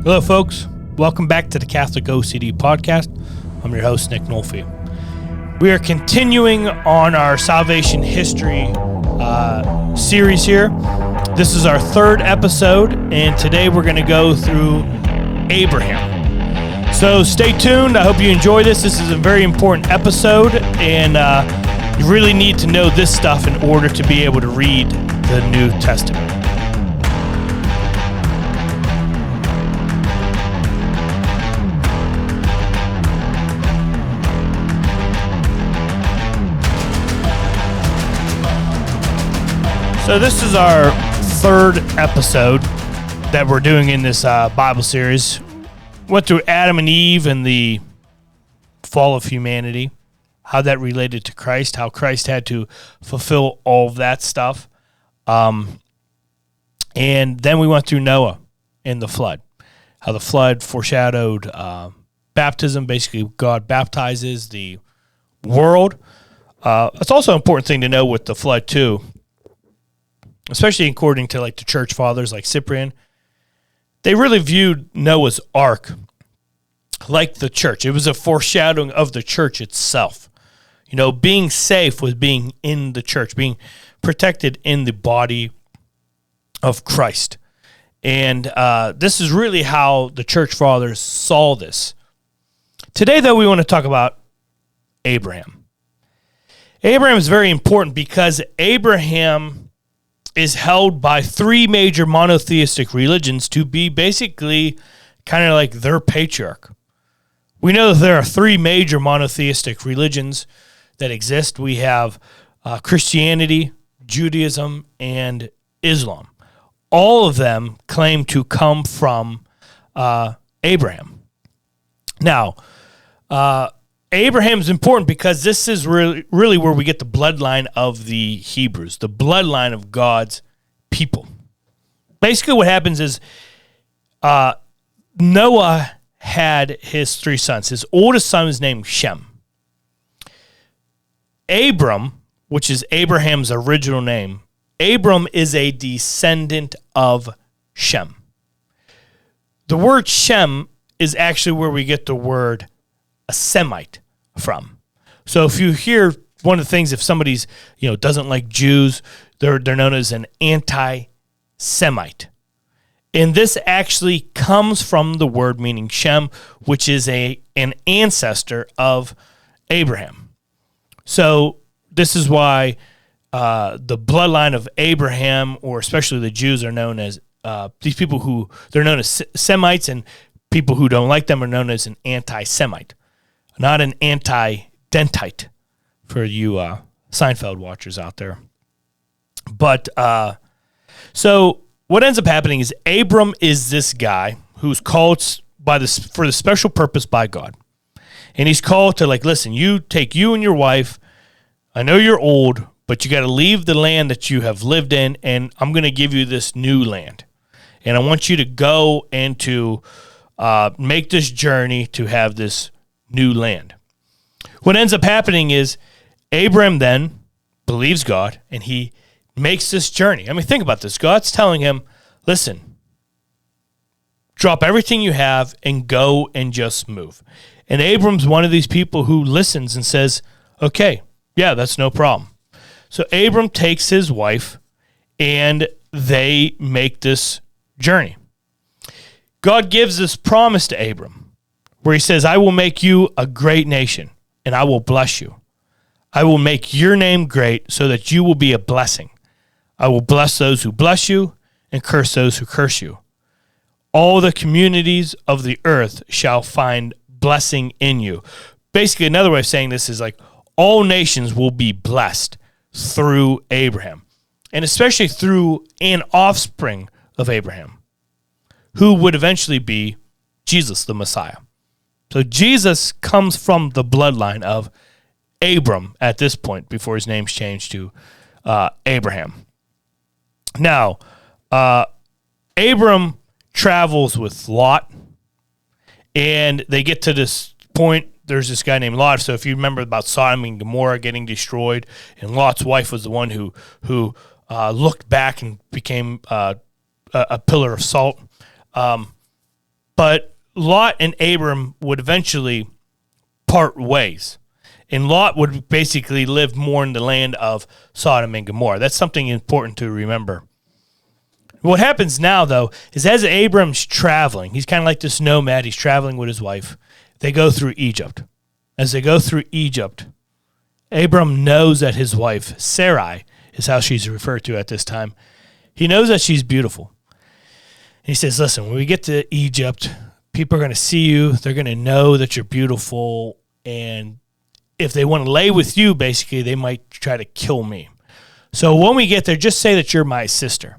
Hello, folks. Welcome back to the Catholic OCD Podcast. I'm your host, Nick Nolfi. We are continuing on our salvation history series here. This is our third episode, and today we're going to go through Abraham. So stay tuned. I hope you enjoy this. This is a very important episode, and you really need to know this stuff in order to be able to read the New Testament. So this is our third episode that we're doing in this Bible series. Went through Adam and Eve and the fall of humanity, how that related to Christ, how Christ had to fulfill all of that stuff. And then we went through Noah and the flood, how the flood foreshadowed baptism. Basically, God baptizes the world. It's also an important thing to know with the flood, too. Especially according to like the church fathers like Cyprian, they really viewed Noah's ark like the church. It was a foreshadowing of the church itself. You know, being safe was being in the church, being protected in the body of Christ. And this is really how the church fathers saw this. Today, though, we want to talk about Abraham. Abraham is very important because Abraham is held by three major monotheistic religions to be basically kind of like their patriarch. We know that there are three major monotheistic religions that exist. We have Christianity, Judaism, and Islam. All of them claim to come from Abraham. Now, Abraham is important because this is really where we get the bloodline of the Hebrews, the bloodline of God's people. Basically what happens is Noah had his three sons. His oldest son is named Shem. Abram, which is Abraham's original name, Abram is a descendant of Shem. The word Shem is actually where we get the word a Semite from. So if you hear one of the things, if somebody's, doesn't like Jews, they're known as an anti-Semite. And this actually comes from the word meaning Shem, which is an ancestor of Abraham. So this is why the bloodline of Abraham, or especially the Jews, are known as these people who they're known as Semites, and people who don't like them are known as an anti-Semite. Not an anti-dentite for you Seinfeld watchers out there. But so what ends up happening is Abram is this guy who's called for the special purpose by God. And he's called to listen, you take you and your wife. I know you're old, but you got to leave the land that you have lived in, and I'm going to give you this new land. And I want you to go and to make this journey to have this new land. What ends up happening is Abram then believes God, and he makes this journey. I mean, think about this. God's telling him, listen, drop everything you have and go and just move. And Abram's one of these people who listens and says, okay, yeah, that's no problem. So Abram takes his wife, and they make this journey. God gives this promise to Abram, where he says, I will make you a great nation, and I will bless you. I will make your name great so that you will be a blessing. I will bless those who bless you and curse those who curse you. All the communities of the earth shall find blessing in you. Basically, another way of saying this is all nations will be blessed through Abraham, and especially through an offspring of Abraham, who would eventually be Jesus, the Messiah. So Jesus comes from the bloodline of Abram at this point, before his name's changed to Abraham. Now, Abram travels with Lot, and they get to this point. There's this guy named Lot. So if you remember about Sodom and Gomorrah getting destroyed, and Lot's wife was the one who looked back and became a pillar of salt. But Lot and Abram would eventually part ways. And Lot would basically live more in the land of Sodom and Gomorrah. That's something important to remember. What happens now, though, is as Abram's traveling, he's kind of like this nomad. He's traveling with his wife. They go through Egypt. As they go through Egypt, Abram knows that his wife, Sarai, is how she's referred to at this time. He knows that she's beautiful. And he says, listen, when we get to Egypt, people are going to see you. They're going to know that you're beautiful. And if they want to lay with you, basically, they might try to kill me. So when we get there, just say that you're my sister.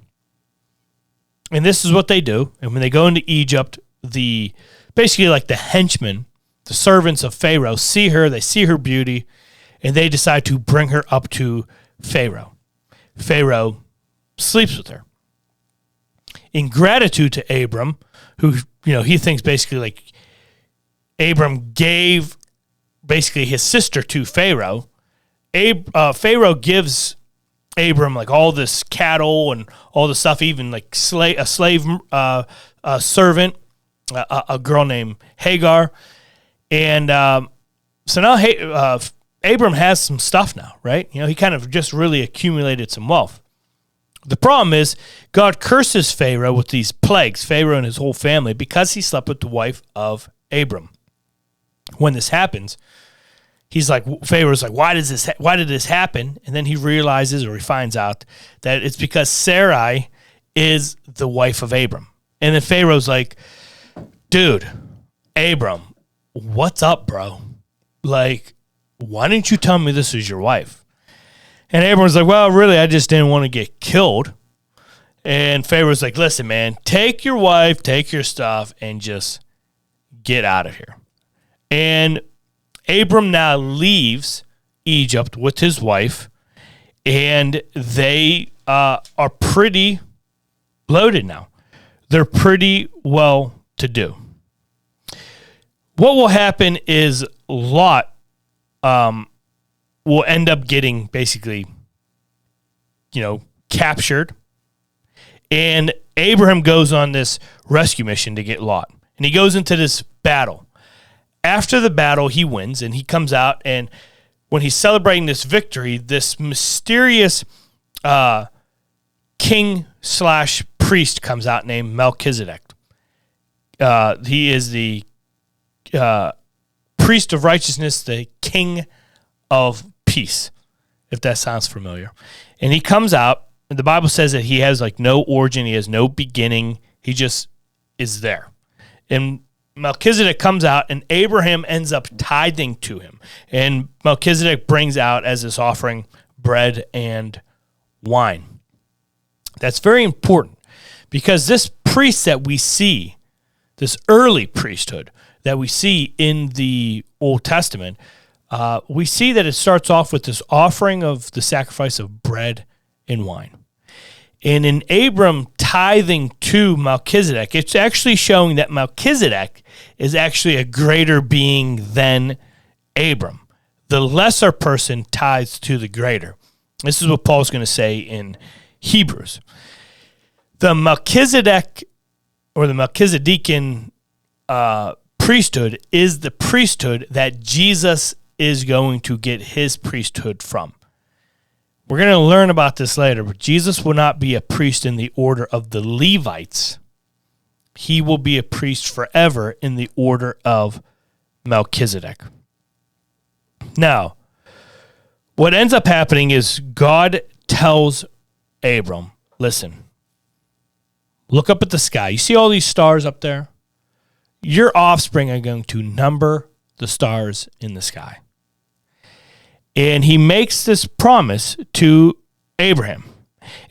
And this is what they do. And when they go into Egypt, basically like the henchmen, the servants of Pharaoh, see her, they see her beauty, and they decide to bring her up to Pharaoh. Pharaoh sleeps with her. In gratitude to Abram, who, he thinks basically like Abram gave basically his sister to Pharaoh. Pharaoh gives Abram like all this cattle and all the stuff, even like a slave servant, a girl named Hagar. And so now Abram has some stuff now, right? He kind of just really accumulated some wealth. The problem is God curses Pharaoh with these plagues, Pharaoh and his whole family, because he slept with the wife of Abram. When this happens, Pharaoh's like, why did this happen? And then he realizes, or he finds out, that it's because Sarai is the wife of Abram. And then Pharaoh's like, dude, Abram, what's up, bro? Like, why didn't you tell me this was your wife? And Abram's like, well, really, I just didn't want to get killed. And Pharaoh's like, listen, man, take your wife, take your stuff, and just get out of here. And Abram now leaves Egypt with his wife, and they are pretty loaded now. They're pretty well-to-do. What will happen is Lot will end up getting basically, captured. And Abraham goes on this rescue mission to get Lot. And he goes into this battle. After the battle, he wins, and he comes out, and when he's celebrating this victory, this mysterious king/priest comes out named Melchizedek. He is the priest of righteousness, the king of peace, if that sounds familiar. And he comes out, and the Bible says that he has like no origin, he has no beginning, he just is there. And Melchizedek comes out, and Abraham ends up tithing to him. And Melchizedek brings out as his offering bread and wine. That's very important, because this priest that we see, this early priesthood that we see in the Old Testament, we see that it starts off with this offering of the sacrifice of bread and wine. And in Abram tithing to Melchizedek, it's actually showing that Melchizedek is actually a greater being than Abram. The lesser person tithes to the greater. This is what Paul's going to say in Hebrews. The Melchizedek, or the Melchizedekan priesthood, is the priesthood that Jesus is going to get his priesthood from. We're going to learn about this later, but Jesus will not be a priest in the order of the Levites. He will be a priest forever in the order of Melchizedek. Now, what ends up happening is God tells Abram, listen, look up at the sky. You see all these stars up there? Your offspring are going to number the stars in the sky. And he makes this promise to Abraham.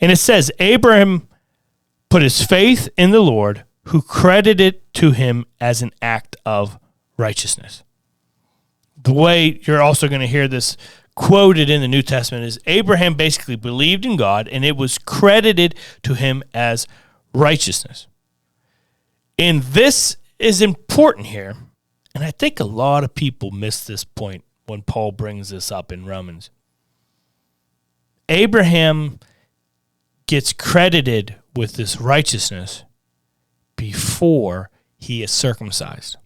And it says, Abraham put his faith in the Lord, who credited it to him as an act of righteousness. The way you're also going to hear this quoted in the New Testament is Abraham basically believed in God, and it was credited to him as righteousness. And this is important here, and I think a lot of people miss this point when Paul brings this up in Romans. Abraham gets credited with this righteousness before he is circumcised.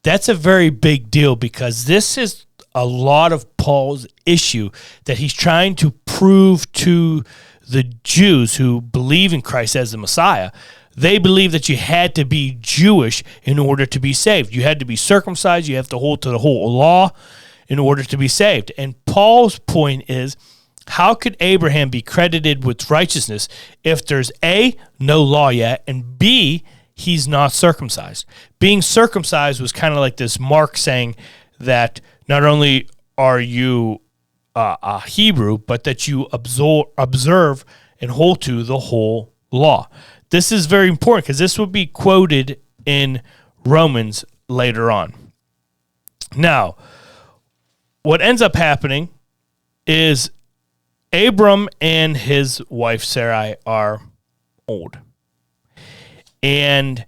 That's a very big deal because this is a lot of Paul's issue that he's trying to prove to the Jews who believe in Christ as the Messiah. They believe that you had to be Jewish in order to be saved. You had to be circumcised. You have to hold to the whole law in order to be saved. And Paul's point is, how could Abraham be credited with righteousness if there's A, no law yet, and B, he's not circumcised? Being circumcised was kind of like this mark saying that not only are you a Hebrew, but that you observe and hold to the whole law. This is very important because this will be quoted in Romans later on. Now, what ends up happening is Abram and his wife Sarai are old. And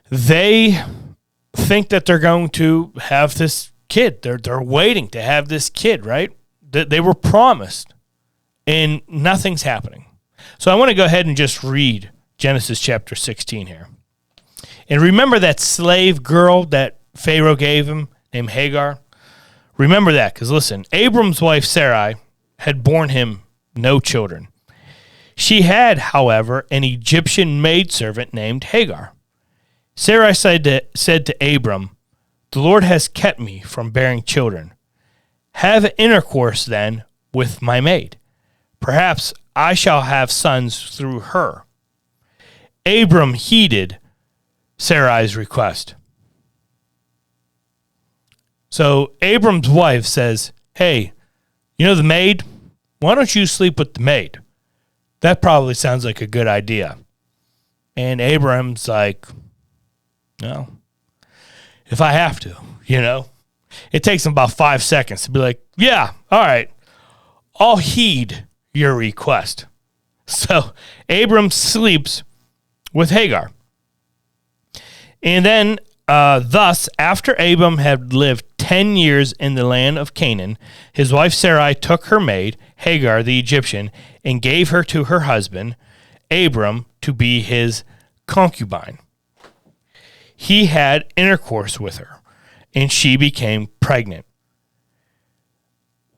they think that they're going to have this kid. They're waiting to have this kid, right? They were promised. And nothing's happening. So I want to go ahead and just read Genesis chapter 16 here. And remember that slave girl that Pharaoh gave him named Hagar? Remember that, because listen, Abram's wife Sarai had borne him no children. She had, however, an Egyptian maidservant named Hagar. Sarai said to Abram, "The Lord has kept me from bearing children. Have intercourse, then, with my maid. Perhaps I shall have sons through her." Abram heeded Sarai's request. So Abram's wife says, "Hey, you know the maid? Why don't you sleep with the maid? That probably sounds like a good idea." And Abram's like, "No, if I have to, It takes him about 5 seconds to be like, "Yeah, all right, I'll heed your request." So Abram sleeps with Hagar. And then, thus, after Abram had lived 10 years in the land of Canaan, his wife Sarai took her maid, Hagar the Egyptian, and gave her to her husband, Abram, to be his concubine. He had intercourse with her, and she became pregnant.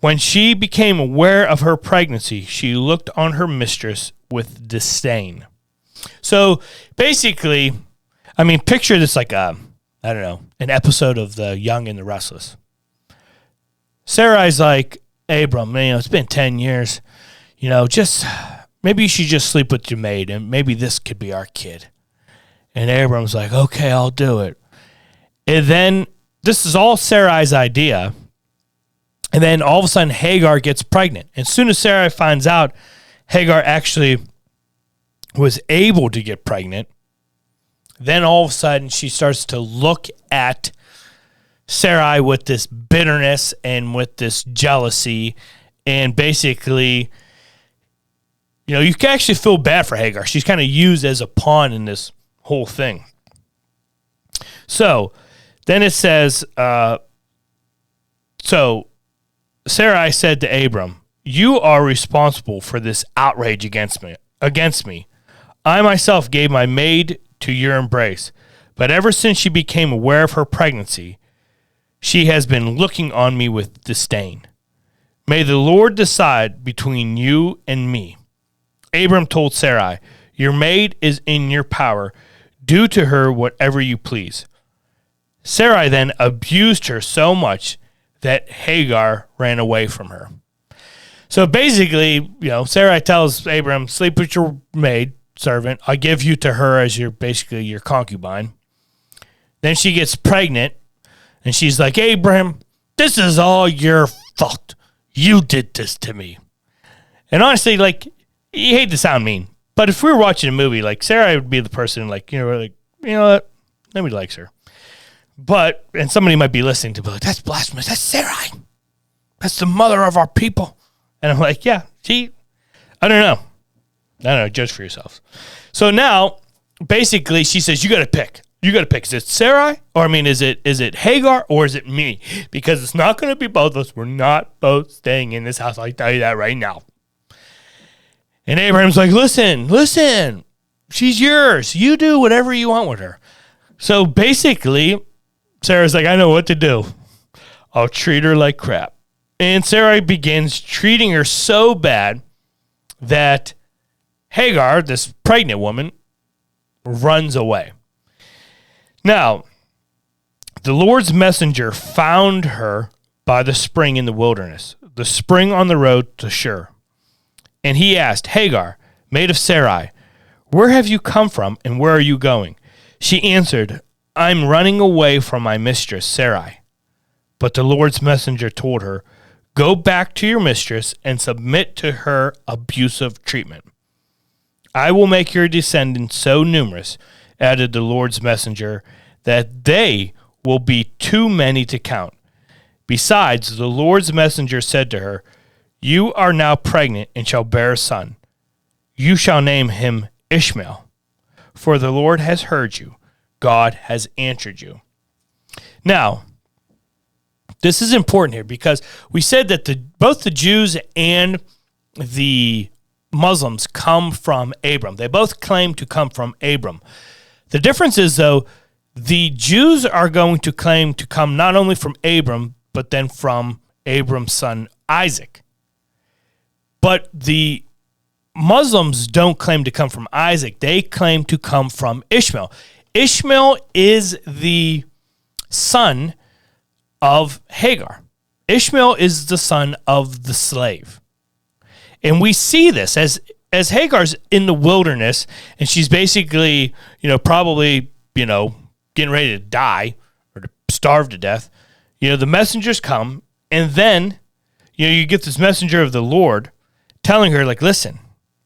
When she became aware of her pregnancy, she looked on her mistress with disdain. So basically, picture this like an episode of The Young and the Restless. Sarai's like, "Abram, it's been 10 years. Just maybe you should just sleep with your maid, and maybe this could be our kid." And Abram's like, "Okay, I'll do it." And then this is all Sarai's idea. And then all of a sudden, Hagar gets pregnant. And as soon as Sarai finds out Hagar actually was able to get pregnant, then all of a sudden she starts to look at Sarai with this bitterness and with this jealousy. And basically, you can actually feel bad for Hagar. She's kind of used as a pawn in this whole thing. So then it says, so Sarai said to Abram, "You are responsible for this outrage against me. I myself gave my maid to your embrace, but ever since she became aware of her pregnancy, she has been looking on me with disdain. May the Lord decide between you and me." Abram told Sarai, "Your maid is in your power. Do to her whatever you please." Sarai then abused her so much that Hagar ran away from her. So basically, Sarai tells Abram, "Sleep with your maid servant. I give you to her as your concubine." Then she gets pregnant, and she's like, "Abram, this is all your fault. You did this to me." And honestly, you hate to sound mean, but if we were watching a movie, Sarai would be the person, you know what? Nobody likes her. And somebody might be listening to be like, "That's blasphemous. That's Sarai. That's the mother of our people." And I'm like, yeah, I don't know. Judge for yourselves. So now, basically, she says, you got to pick. Is it Sarai? Or, is it Hagar? Or is it me? Because it's not going to be both of us. We're not both staying in this house. I tell you that right now. And Abraham's like, listen. she's yours. You do whatever you want with her. So basically, Sarah's like, I know what to do. I'll treat her like crap. And Sarai begins treating her so bad that Hagar, this pregnant woman, runs away. Now, the Lord's messenger found her by the spring in the wilderness, the spring on the road to Shur. And he asked, Hagar, maid of Sarai, where have you come from and where are you going? She answered, I'm running away from my mistress, Sarai. But the Lord's messenger told her, go back to your mistress and submit to her abusive treatment. I will make your descendants so numerous, added the Lord's messenger, that they will be too many to count. Besides, the Lord's messenger said to her, you are now pregnant and shall bear a son. You shall name him Ishmael, for the Lord has heard you. God has answered you. Now, this is important here because we said that both the Jews and the Muslims come from Abram. They both claim to come from Abram. The difference is, though, the Jews are going to claim to come not only from Abram, but then from Abram's son Isaac. But the Muslims don't claim to come from Isaac. They claim to come from Ishmael. Ishmael is the son of Hagar. Ishmael is the son of the slave. And we see this as Hagar's in the wilderness, and she's basically, probably, getting ready to die or to starve to death. The messengers come, and then, you get this messenger of the Lord telling her, like, listen,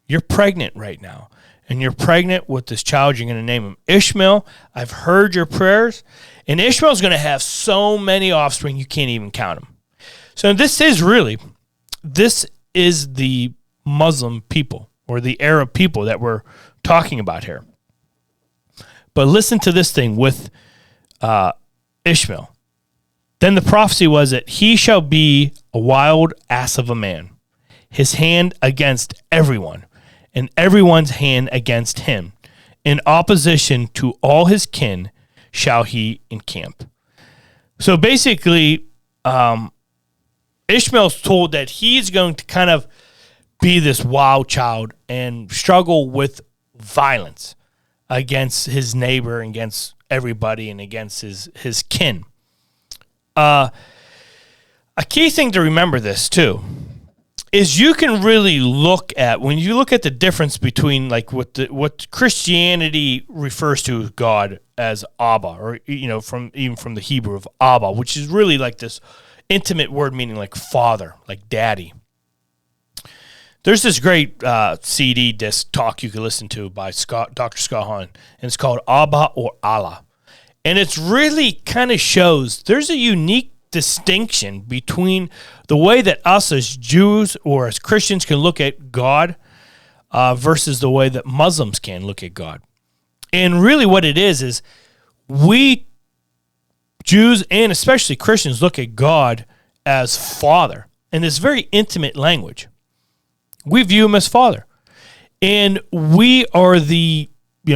you're pregnant right now, and you're pregnant with this child. You're going to name him Ishmael. I've heard your prayers, and Ishmael's going to have so many offspring you can't even count them. So this is the Muslim people or the Arab people that we're talking about here. But listen to this thing with Ishmael. Then the prophecy was that he shall be a wild ass of a man, his hand against everyone, and everyone's hand against him. In opposition to all his kin shall he encamp. So basically, Ishmael's told that he's going to kind of be this wild child and struggle with violence against his neighbor, against everybody, and against his kin. A key thing to remember this, too, is you can really look at, when you look at the difference between like what Christianity refers to as God as Abba, or from the Hebrew of Abba, which is really like this intimate word meaning like father, like daddy. There's this great CD disc talk you can listen to by Dr. Scott Hahn, and it's called Abba or Allah. And it's really kind of shows there's a unique distinction between the way that us as Jews or as Christians can look at God versus the way that Muslims can look at God. And really what it is we Jews and especially Christians look at God as Father in this very intimate language. We view him as Father. And we are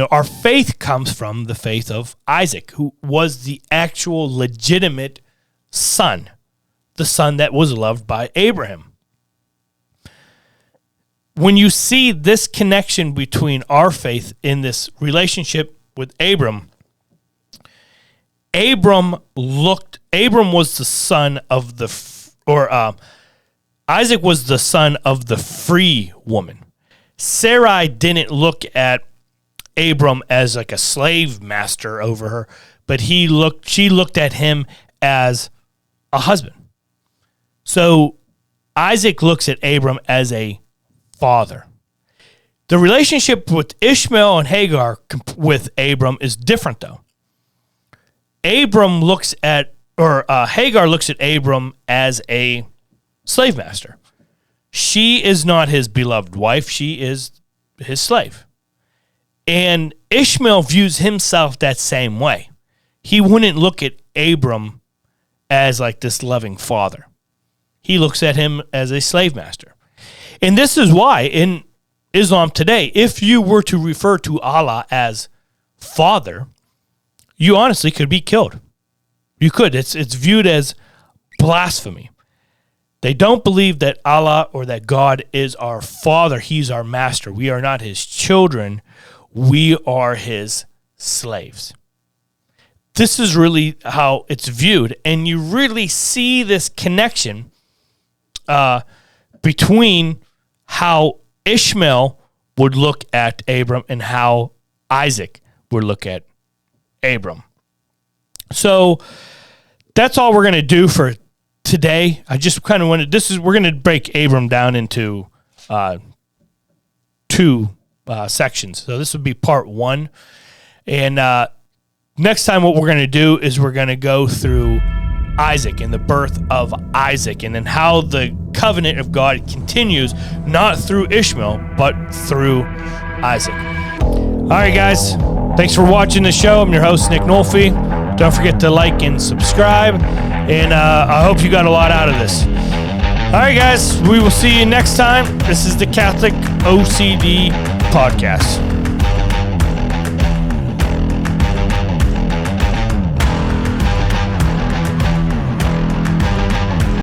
our faith comes from the faith of Isaac, who was the actual legitimate son, the son that was loved by Abraham. When you see this connection between our faith in this relationship with Abram was the son of Isaac was the son of the free woman. Sarai didn't look at Abram as like a slave master over her, but she looked at him as a husband. So Isaac looks at Abram as a father. The relationship with Ishmael and Hagar with Abram is different, though. Hagar looks at Abram as a slave master. She is not his beloved wife. She is his slave. And Ishmael views himself that same way. He wouldn't look at Abram as like this loving father. He looks at him as a slave master. And this is why in Islam today, if you were to refer to Allah as Father, you honestly could be killed. You could. It's viewed as blasphemy. They don't believe that Allah or that God is our Father. He's our master. We are not his children. We are his slaves. This is really how it's viewed. And you really see this connection between how Ishmael would look at Abram and how Isaac would look at Abram. So that's all we're going to do for today. I just kind of wanted, we're going to break Abram down into two sections. So this would be part one. And next time what we're going to do is we're going to go through Isaac and the birth of Isaac, and then how the covenant of God continues, not through Ishmael, but through Isaac. All right, guys. Thanks for watching the show. I'm your host, Nick Nolfi. Don't forget to like and subscribe, and I hope you got a lot out of this. All right, guys. We will see you next time. This is the Catholic OCD Podcast.